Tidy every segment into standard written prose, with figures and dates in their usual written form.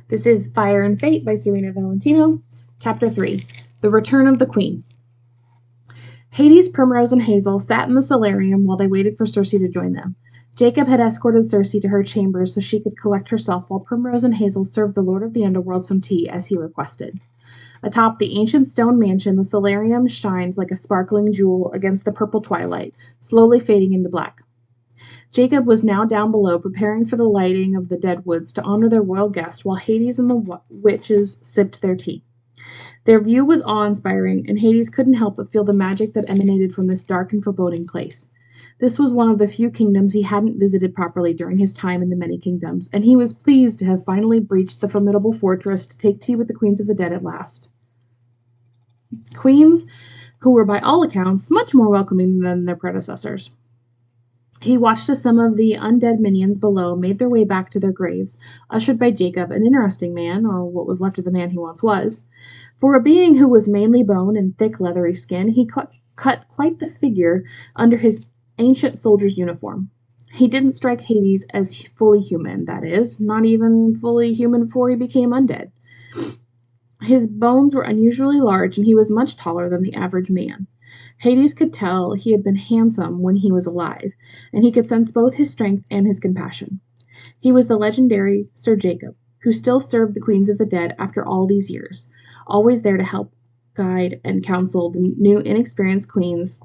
This is Fire and Fate by Serena Valentino, Chapter 3, The Return of the Queen. Hades, Primrose, and Hazel sat in the solarium while they waited for Circe to join them. Jacob had escorted Circe to her chambers so she could collect herself while Primrose and Hazel served the Lord of the Underworld some tea as he requested. Atop the ancient stone mansion, the solarium shined like a sparkling jewel against the purple twilight, slowly fading into black. Jacob was now down below, preparing for the lighting of the deadwoods to honor their royal guest, while Hades and the witches sipped their tea. Their view was awe-inspiring, and Hades couldn't help but feel the magic that emanated from this dark and foreboding place. This was one of the few kingdoms he hadn't visited properly during his time in the many kingdoms, and he was pleased to have finally breached the formidable fortress to take tea with the queens of the dead at last. Queens who were by all accounts much more welcoming than their predecessors. He watched as some of the undead minions below made their way back to their graves, ushered by Jacob, an interesting man, or what was left of the man he once was. For a being who was mainly bone and thick leathery skin, he cut quite the figure under his ancient soldier's uniform. He didn't strike Hades as fully human, that is, not even fully human before he became undead. His bones were unusually large, and he was much taller than the average man. Hades could tell he had been handsome when he was alive, and he could sense both his strength and his compassion. He was the legendary Sir Jacob, who still served the queens of the dead after all these years, always there to help, guide, and counsel the new inexperienced queens,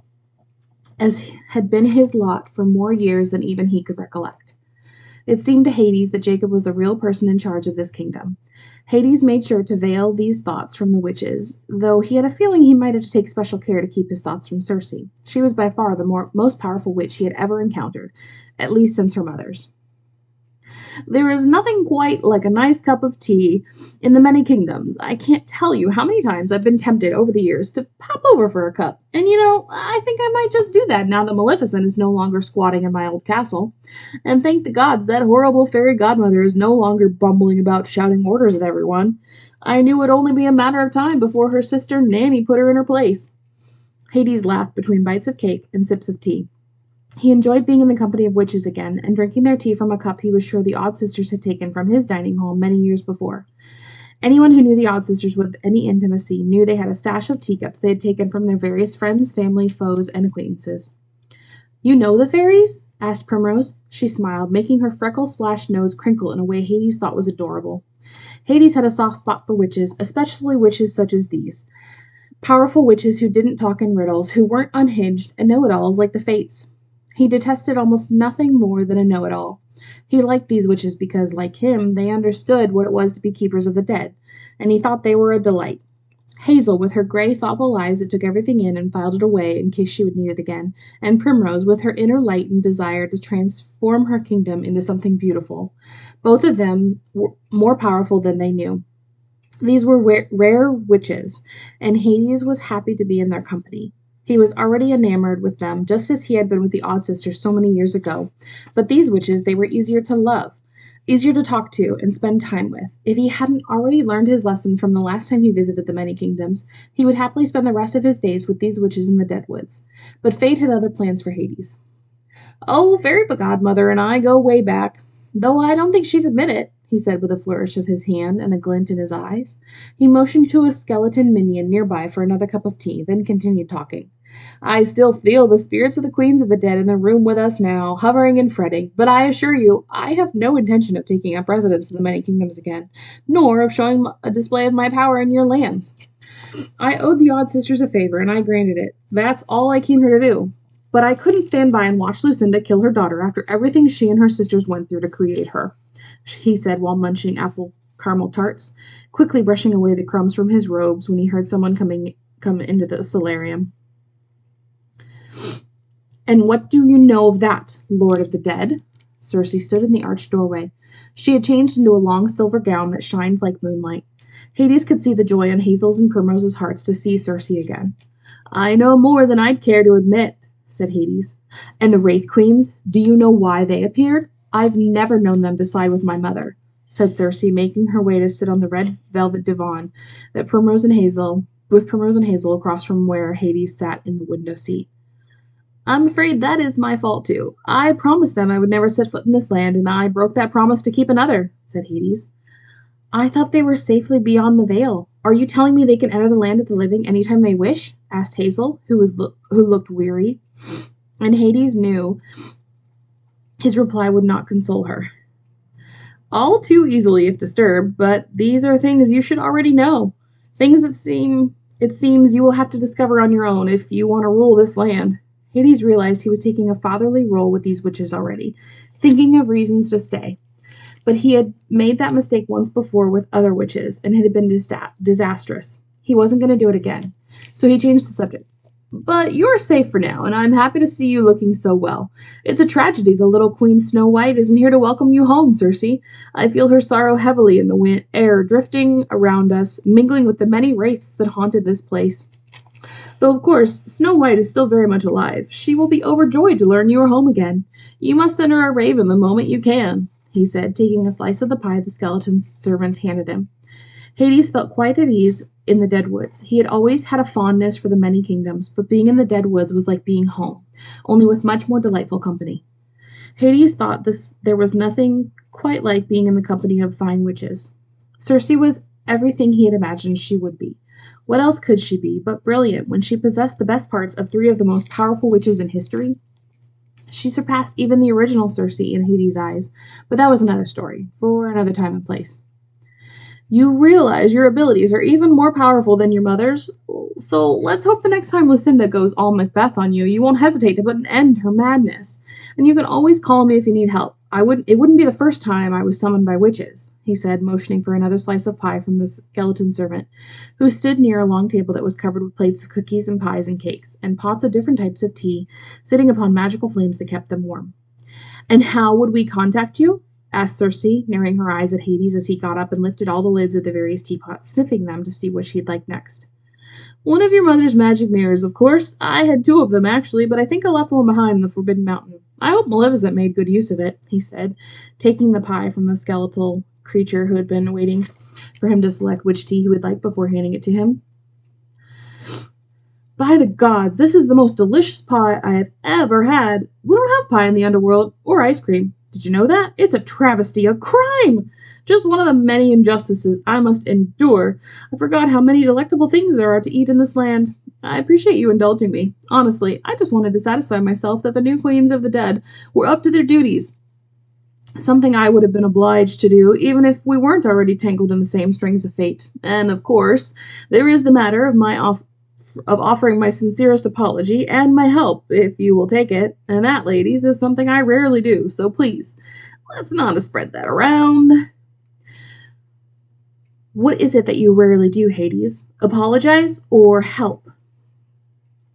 as had been his lot for more years than even he could recollect. It seemed to Hades that Jacob was the real person in charge of this kingdom. Hades made sure to veil these thoughts from the witches, though he had a feeling he might have to take special care to keep his thoughts from Circe. She was by far the most powerful witch he had ever encountered, at least since her mother's. There is nothing quite like a nice cup of tea in the many kingdoms. I can't tell you how many times I've been tempted over the years to pop over for a cup. And I think I might just do that now that Maleficent is no longer squatting in my old castle. And thank the gods that horrible fairy godmother is no longer bumbling about shouting orders at everyone. I knew it'd only be a matter of time before her sister Nanny put her in her place. Hades laughed between bites of cake and sips of tea. He enjoyed being in the company of witches again, and drinking their tea from a cup he was sure the Odd Sisters had taken from his dining hall many years before. Anyone who knew the Odd Sisters with any intimacy knew they had a stash of teacups they had taken from their various friends, family, foes, and acquaintances. "You know the fairies?" asked Primrose. She smiled, making her freckle-splashed nose crinkle in a way Hades thought was adorable. Hades had a soft spot for witches, especially witches such as these. Powerful witches who didn't talk in riddles, who weren't unhinged, and know-it-alls like the Fates. He detested almost nothing more than a know-it-all. He liked these witches because, like him, they understood what it was to be keepers of the dead, and he thought they were a delight. Hazel, with her gray, thoughtful eyes that took everything in and filed it away in case she would need it again, and Primrose, with her inner light and desire to transform her kingdom into something beautiful. Both of them were more powerful than they knew. These were rare witches, and Hades was happy to be in their company. He was already enamored with them, just as he had been with the Odd Sisters so many years ago. But these witches, they were easier to love, easier to talk to and spend time with. If he hadn't already learned his lesson from the last time he visited the many kingdoms, he would happily spend the rest of his days with these witches in the Deadwoods. But fate had other plans for Hades. "Oh, Fairy Godmother and I go way back, though I don't think she'd admit it," he said with a flourish of his hand and a glint in his eyes. He motioned to a skeleton minion nearby for another cup of tea, then continued talking. "I still feel the spirits of the queens of the dead in the room with us now, hovering and fretting, but I assure you I have no intention of taking up residence in the many kingdoms again, nor of showing a display of my power in your lands. I owed the Odd Sisters a favor, and I granted it. That's all I came here to do. But I couldn't stand by and watch Lucinda kill her daughter after everything she and her sisters went through to create her," he said while munching apple caramel tarts, quickly brushing away the crumbs from his robes when he heard someone come into the solarium. "And what do you know of that, Lord of the Dead?" Circe stood in the arched doorway. She had changed into a long silver gown that shined like moonlight. Hades could see the joy on Hazel's and Primrose's hearts to see Circe again. "I know more than I'd care to admit," said Hades. "And the Wraith Queens, do you know why they appeared? I've never known them to side with my mother," said Circe, making her way to sit on the red velvet divan with Primrose and Hazel across from where Hades sat in the window seat. "I'm afraid that is my fault, too. I promised them I would never set foot in this land, and I broke that promise to keep another," said Hades. I thought they were safely beyond the veil. Are you telling me they can enter the land of the living anytime they wish? Asked Hazel, who looked weary. And Hades knew his reply would not console her. All too easily if disturbed, but these are things you should already know. Things that it seems you will have to discover on your own if you want to rule this land. Hades realized he was taking a fatherly role with these witches already, thinking of reasons to stay. But he had made that mistake once before with other witches, and it had been disastrous. He wasn't going to do it again. So he changed the subject. But you're safe for now, and I'm happy to see you looking so well. It's a tragedy the little Queen Snow White isn't here to welcome you home, Circe. I feel her sorrow heavily in the air, drifting around us, mingling with the many wraiths that haunted this place. Though, of course, Snow White is still very much alive. She will be overjoyed to learn you are home again. You must send her a raven the moment you can, he said, taking a slice of the pie the skeleton's servant handed him. Hades felt quite at ease in the Dead Woods. He had always had a fondness for the many kingdoms, but being in the Dead Woods was like being home, only with much more delightful company. Hades thought there was nothing quite like being in the company of fine witches. Circe was everything he had imagined she would be. What else could she be but brilliant when she possessed the best parts of 3 of the most powerful witches in history? She surpassed even the original Circe in Hades' eyes, but that was another story, for another time and place. You realize your abilities are even more powerful than your mother's, so let's hope the next time Lucinda goes all Macbeth on you, you won't hesitate to put an end to her madness. And you can always call me if you need help. It wouldn't be the first time I was summoned by witches, he said, motioning for another slice of pie from the skeleton servant, who stood near a long table that was covered with plates of cookies and pies and cakes, and pots of different types of tea, sitting upon magical flames that kept them warm. And how would we contact you? Asked Circe, narrowing her eyes at Hades as he got up and lifted all the lids of the various teapots, sniffing them to see which he'd like next. One of your mother's magic mirrors, of course. I had 2 of them, actually, but I think I left one behind in the Forbidden Mountain. I hope Maleficent made good use of it, he said, taking the pie from the skeletal creature who had been waiting for him to select which tea he would like before handing it to him. By the gods, this is the most delicious pie I have ever had. We don't have pie in the underworld, or ice cream. Did you know that? It's a travesty, a crime! Just one of the many injustices I must endure. I forgot how many delectable things there are to eat in this land. I appreciate you indulging me. Honestly, I just wanted to satisfy myself that the new queens of the dead were up to their duties. Something I would have been obliged to do, even if we weren't already tangled in the same strings of fate. And, of course, there is the matter of offering my sincerest apology and my help, if you will take it. And that, ladies, is something I rarely do, so please, let's not spread that around. What is it that you rarely do, Hades? Apologize or help?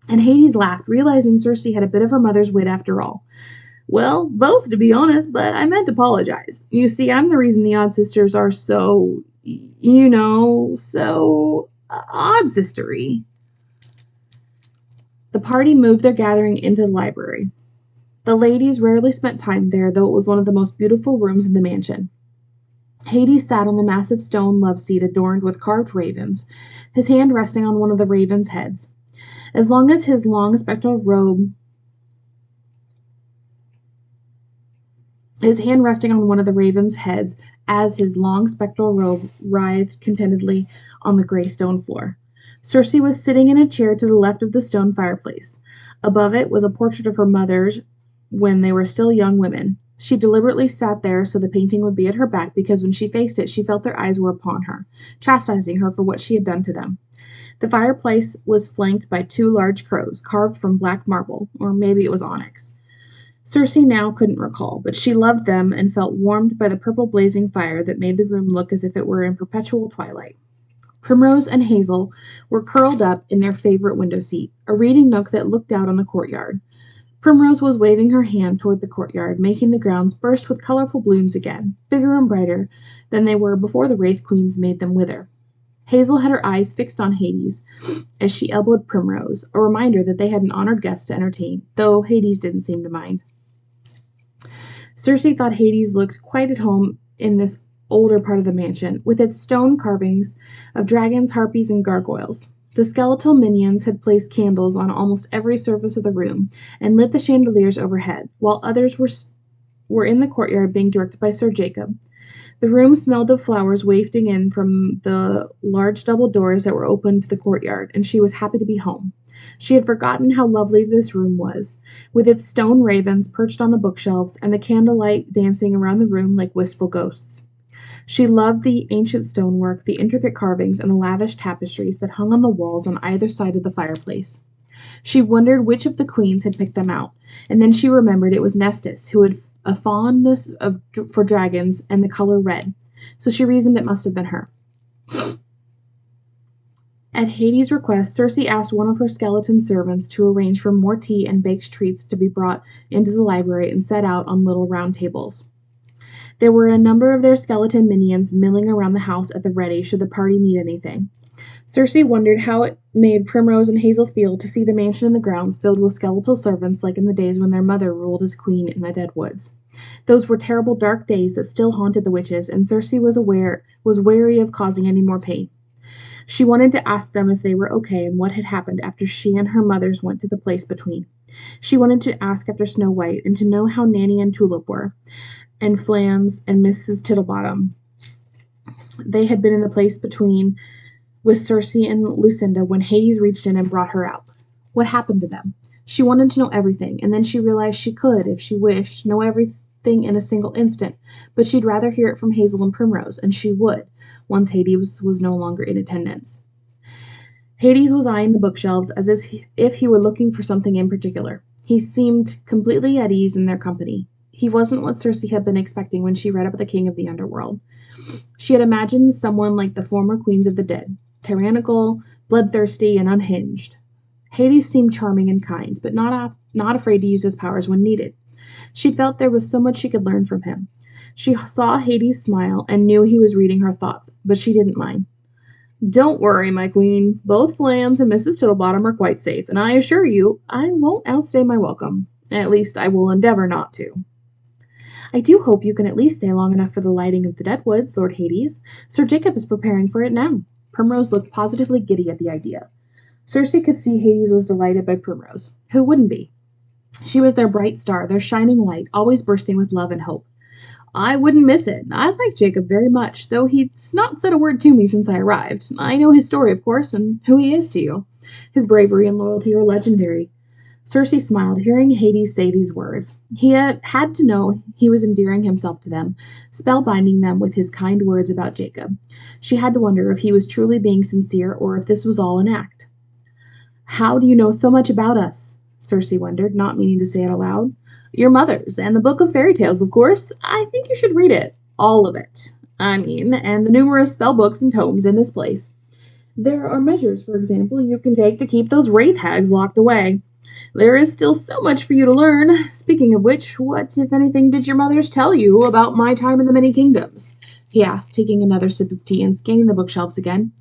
And Hades laughed, realizing Circe had a bit of her mother's wit after all. Well, both, to be honest, but I meant apologize. You see, I'm the reason the Odd Sisters are so odd-sistery. The party moved their gathering into the library. The ladies rarely spent time there, though it was one of the most beautiful rooms in the mansion. Hades sat on the massive stone love seat adorned with carved ravens, his hand resting on one of the ravens' heads. As long as his long spectral robe his hand resting on one of the ravens' heads as his long spectral robe writhed contentedly on the gray stone floor. Circe was sitting in a chair to the left of the stone fireplace. Above it was a portrait of her mother when they were still young women. She deliberately sat there so the painting would be at her back because when she faced it, she felt their eyes were upon her, chastising her for what she had done to them. The fireplace was flanked by 2 large crows, carved from black marble, or maybe it was onyx. Circe now couldn't recall, but she loved them and felt warmed by the purple blazing fire that made the room look as if it were in perpetual twilight. Primrose and Hazel were curled up in their favorite window seat, a reading nook that looked out on the courtyard. Primrose was waving her hand toward the courtyard, making the grounds burst with colorful blooms again, bigger and brighter than they were before the Wraith Queens made them wither. Hazel had her eyes fixed on Hades as she elbowed Primrose, a reminder that they had an honored guest to entertain, though Hades didn't seem to mind. Circe thought Hades looked quite at home in this older part of the mansion, with its stone carvings of dragons, harpies, and gargoyles. The skeletal minions had placed candles on almost every surface of the room and lit the chandeliers overhead, while others were in the courtyard being directed by Sir Jacob. The room smelled of flowers wafting in from the large double doors that were open to the courtyard, and she was happy to be home. She had forgotten how lovely this room was, with its stone ravens perched on the bookshelves and the candlelight dancing around the room like wistful ghosts. She loved the ancient stonework, the intricate carvings, and the lavish tapestries that hung on the walls on either side of the fireplace. She wondered which of the queens had picked them out, and then she remembered it was Nestus, who had a fondness for dragons and the color red, so she reasoned it must have been her. At Hades' request, Circe asked one of her skeleton servants to arrange for more tea and baked treats to be brought into the library and set out on little round tables. There were a number of their skeleton minions milling around the house at the ready should the party need anything. Circe wondered how it made Primrose and Hazel feel to see the mansion and the grounds filled with skeletal servants like in the days when their mother ruled as queen in the dead woods. Those were terrible dark days that still haunted the witches, and Circe was wary of causing any more pain. She wanted to ask them if they were okay and what had happened after she and her mothers went to the place between. She wanted to ask after Snow White and to know how Nanny and Tulip were, and Flans and Mrs. Tittlebottom. They had been in the place between with Circe and Lucinda when Hades reached in and brought her out. What happened to them? She wanted to know everything, and then she realized she could, if she wished, know everything in a single instant, but she'd rather hear it from Hazel and Primrose, and she would, once Hades was no longer in attendance. Hades was eyeing the bookshelves as if he were looking for something in particular. He seemed completely at ease in their company. He wasn't what Circe had been expecting when she read about the king of the underworld. She had imagined someone like the former queens of the dead, tyrannical, bloodthirsty, and unhinged. Hades seemed charming and kind, but not afraid to use his powers when needed. She felt there was so much she could learn from him. She saw Hades smile and knew he was reading her thoughts, but she didn't mind. "Don't worry, my queen. Both Flans and Mrs. Tittlebottom are quite safe, and I assure you I won't outstay my welcome. At least I will endeavor not to." "I do hope you can at least stay long enough for the lighting of the Deadwoods, Lord Hades. Sir Jacob is preparing for it now." Primrose looked positively giddy at the idea. Circe could see Hades was delighted by Primrose. Who wouldn't be? She was their bright star, their shining light, always bursting with love and hope. "I wouldn't miss it. I like Jacob very much, though he's not said a word to me since I arrived. I know his story, of course, and who he is to you. His bravery and loyalty are legendary." Circe smiled, hearing Hades say these words. He had to know he was endearing himself to them, spellbinding them with his kind words about Jacob. She had to wonder if he was truly being sincere or if this was all an act. "How do you know so much about us?" Circe wondered, not meaning to say it aloud. "Your mother's, and the book of fairy tales, of course. I think you should read it. All of it, and the numerous spell books and tomes in this place. There are measures, for example, you can take to keep those wraith hags locked away. There is still so much for you to learn. Speaking of which, what, if anything, did your mothers tell you about my time in the many kingdoms?" he asked, taking another sip of tea and scanning the bookshelves again.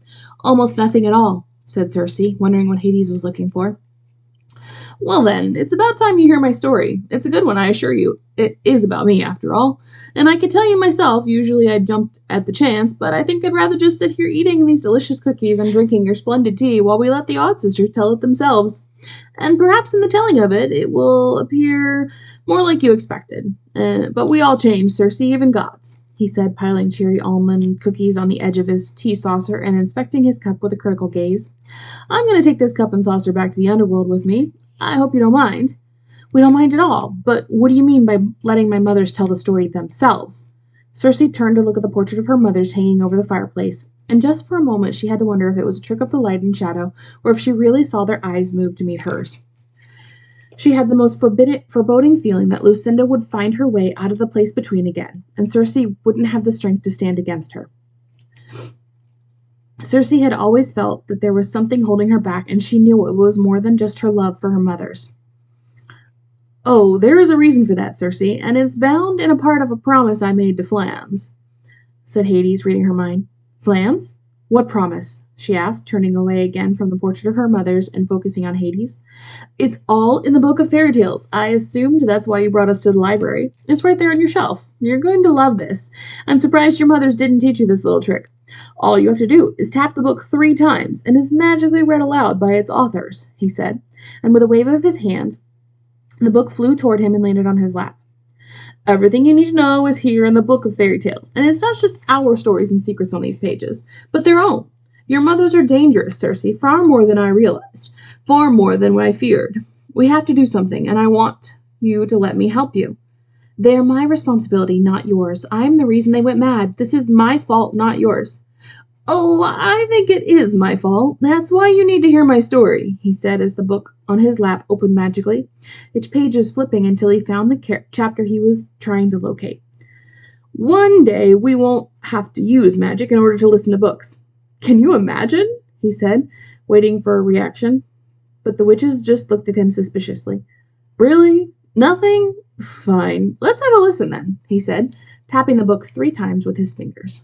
"Almost nothing at all," said Circe, wondering what Hades was looking for. "Well then, it's about time you hear my story. It's a good one, I assure you. It is about me, after all. And I could tell you myself, usually I'd jump at the chance, but I think I'd rather just sit here eating these delicious cookies and drinking your splendid tea while we let the Odd Sisters tell it themselves. And perhaps in the telling of it, it will appear more like you expected. But we all change, Circe, even gods," he said, piling cherry almond cookies on the edge of his tea saucer and inspecting his cup with a critical gaze. "I'm going to take this cup and saucer back to the underworld with me. I hope you don't mind." "We don't mind at all. But what do you mean by letting my mothers tell the story themselves?" Circe turned to look at the portrait of her mothers hanging over the fireplace, and just for a moment she had to wonder if it was a trick of the light and shadow, or if she really saw their eyes move to meet hers. She had the most foreboding feeling that Lucinda would find her way out of the place between again, and Circe wouldn't have the strength to stand against her. Circe had always felt that there was something holding her back, and she knew it was more than just her love for her mothers. "Oh, there is a reason for that, Circe, and it's bound in a part of a promise I made to Flans," said Hades, reading her mind. "Flans? What promise?" she asked, turning away again from the portrait of her mothers and focusing on Hades. "It's all in the book of fairy tales. I assumed that's why you brought us to the library. It's right there on your shelf. You're going to love this. I'm surprised your mothers didn't teach you this little trick. All you have to do is tap the book 3 times, and it's magically read aloud by its authors," he said, and with a wave of his hand, the book flew toward him and landed on his lap. Everything you need to know is here in the book of fairy tales, and it's not just our stories and secrets on these pages, but their own. Your mothers are dangerous, Cersei, far more than I realized, far more than I feared. We have to do something, and I want you to let me help you. They're my responsibility, not yours. I'm the reason they went mad. This is my fault, not yours. Oh, I think it is my fault. That's why you need to hear my story, he said as the book on his lap opened magically, its pages flipping until he found the chapter he was trying to locate. One day we won't have to use magic in order to listen to books. Can you imagine? He said, waiting for a reaction. But the witches just looked at him suspiciously. Really? Nothing? Fine. Let's have a listen then, he said, tapping the book 3 times with his fingers.